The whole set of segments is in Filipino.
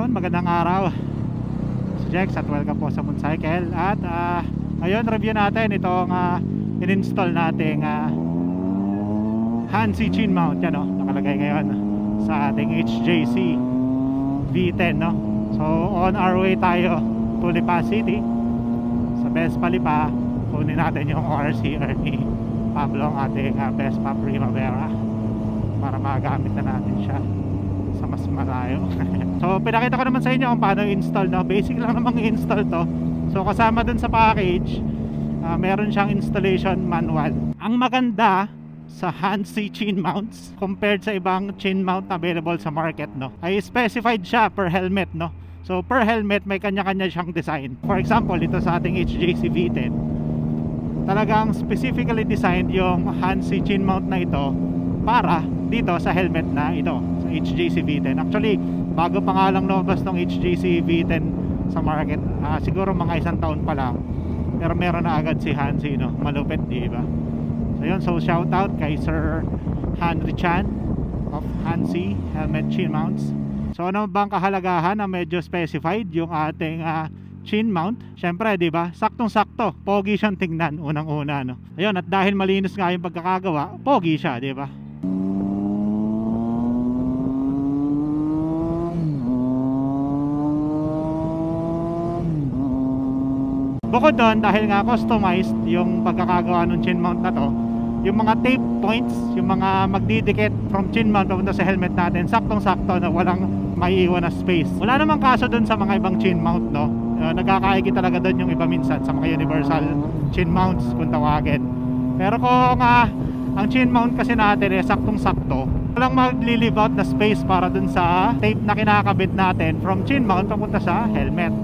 Ayun, magandang araw. Si Jex at welcome po sa Mooncycle. At ngayon review natin itong in-install nating Hansi chin mount. Yan, nakalagay ngayon sa ating HJC V10, no? So on our way tayo to Lipa City. Sa Vespa Lipa, kunin natin yung RCR ni Pablo, ang ating Vespa Primavera, para magamit na natin siya sa mas malayo. So pinakita ko naman sa inyo kung paano i-install, no? Basic lang namang i-install to. So kasama dun sa package, meron siyang installation manual. Ang maganda sa Hansi chin mounts compared sa ibang chin mount na available sa market, no, ay specified siya per helmet, no? So per helmet may kanya-kanya siyang design. For example, ito sa ating HJC V10, talagang specifically designed yung Hansi chin mount na ito para dito sa helmet na ito, sa HJC V10. Actually, bago pa nga lang lumabas ng HJC V10 sa market, siguro mga isang taon pa lang, pero meron na agad si Hansi, no? Malupit, di ba? So yun, so shout out kay Sir Henry Chan of Hansi Helmet Chin Mounts. So ano bang kahalagahan na medyo specified yung ating chin mount? Syempre, di ba? Saktong-sakto, pogi siyang tingnan unang-una, no? Ayun, at dahil malinis nga yung pagkakagawa, pogi siya, di ba? Bukod doon, dahil nga customized yung pagkakagawa ng chin mount na to, yung mga tape points, yung mga magdidikit from chin mount papunta sa helmet natin, saktong-sakto na walang maiiwan na space. Wala namang kaso doon sa mga ibang chin mount, no? Nagkakaigi talaga doon yung iba minsan sa mga universal chin mounts kung tawagin. Pero kung ang chin mount kasi natin saktong-sakto, walang magli-leave out na space para doon sa tape na kinakabit natin from chin mount papunta sa helmet.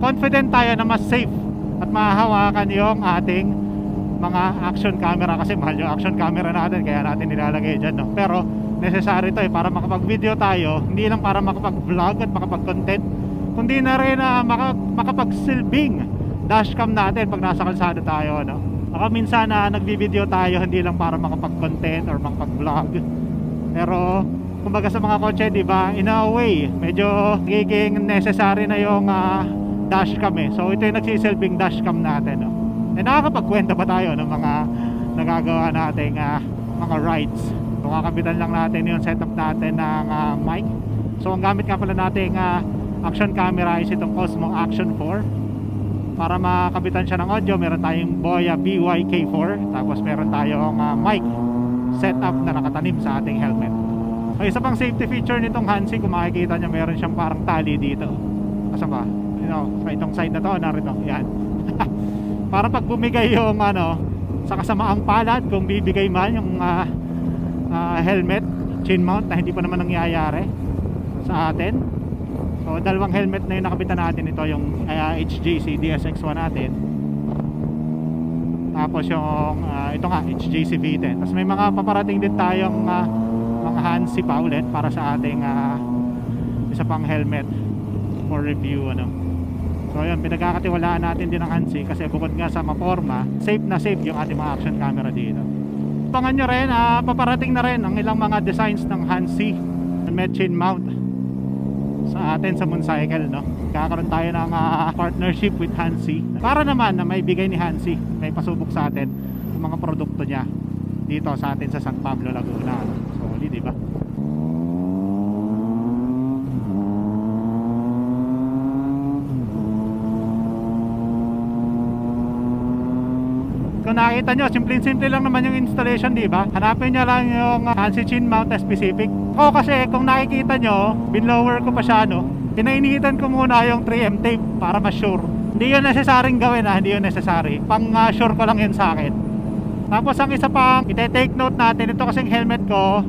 Confident tayo na mas safe at mahahawakan yung ating mga action camera, kasi mahal yung action camera natin, kaya natin nilalagay dyan, no? Pero necessary to para makapag-video tayo, hindi lang para makapag-vlog at makapag-content, kundi na rin makapag-silbing dashcam natin pag nasa kalsada tayo, no? Ako minsan nagbi-video tayo hindi lang para makapag-content or makapag-vlog, pero kumbaga sa mga kotse, di ba, in a way medyo nagiging necessary na yung dashcam, so ito yung nagsisilbing dashcam natin, no? Nakakapagkwenta pa tayo ng mga nagagawa nating mga rides. So kakabitan lang natin yung setup natin ng mic. So ang gamit nga pala nating action camera is itong Osmo Action 4. Para makabitan siya ng audio, meron tayong Boya BYK4, tapos meron tayong mic setup na nakatanim sa ating helmet. So isa pang safety feature nitong Hansi, kung makikita nyo, meron siyang parang tali dito. Asa ba? Sa itong side na to, narito, yan. Para pag bumigay yung sa kasamaang palad, kung bibigay man yung helmet chin mount na hindi pa naman nangyayari sa atin. So dalawang helmet na yung nakabitan natin, ito yung HJC DSX1 natin, tapos yung ito nga HJC V10. Tapos may mga paparating din tayong mga Hansi pa ulit para sa ating isa pang helmet for review, So yun, pinagkakatiwalaan natin din ang Hansi kasi bukod nga sa maporma, safe na safe yung ating mga action camera dito. Abangan nyo rin, paparating na rin ang ilang mga designs ng Hansi helmet chin mount sa atin sa Mooncycle, no? Kakaroon tayo ng partnership with Hansi para naman na may bigay ni Hansi, may pasubok sa atin ang mga produkto niya dito sa atin sa San Pablo, Laguna. Solid, diba? Kung nakita nyo, simple lang naman yung installation, di ba? Hanapin nyo lang yung Hansi chin mount na specific. Ako kasi, kung nakikita nyo, binlower ko pa siya, no? Pinainitan ko muna yung 3M tape para mas sure. Hindi yun necessaryong gawin, hindi yun necessary. Pang sure ko lang yun sa akin. Tapos ang isa pang ite-take note natin, ito kasing helmet ko,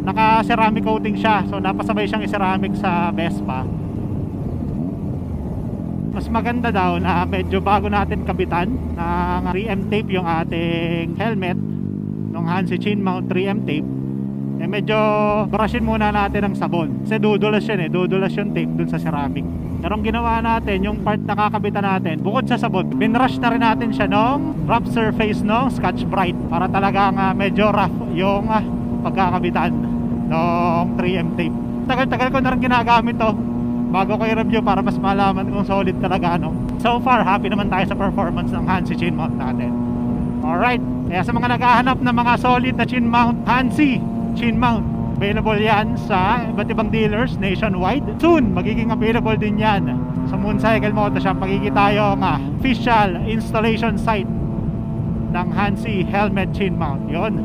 naka ceramic coating siya. So napasabay siyang i-ceramic sa Vespa. Mas maganda daw na medyo bago natin kabitan ng 3M tape yung ating helmet ng Hansi chin mount 3M tape, medyo brushin muna natin ng sabon kasi dudulas yun, dudulas yung tape dun sa ceramic. Pero ang ginawa natin, yung part na kakabitan natin, bukod sa sabon, binrush na rin natin siya ng rough surface ng Scotch-Brite para talagang medyo rough yung pagkakabitan ng 3M tape. Tagal-tagal ko na rin ginagamit to. bago ko i-review para mas malaman kung solid talaga, no? So far, happy naman tayo sa performance ng Hansi chin mount natin. Alright, kaya sa mga naghahanap ng mga solid na chin mount, Hansi chin mount, available yan sa iba't ibang dealers nationwide. Soon, magiging available din yan sa Mooncycle Motoshop. Magiging tayo ng official installation site ng Hansi helmet chin mount. Yun,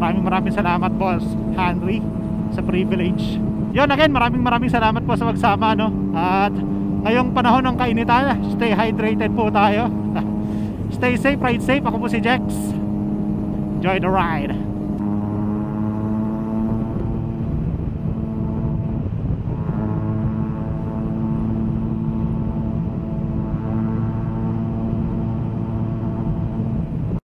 maraming salamat boss Henry sa privilege. Yun, again, maraming salamat po sa magsama, no? At ngayong panahon ng kainitan, stay hydrated po tayo. Stay safe, ride safe. Ako po si Jex. Enjoy the ride.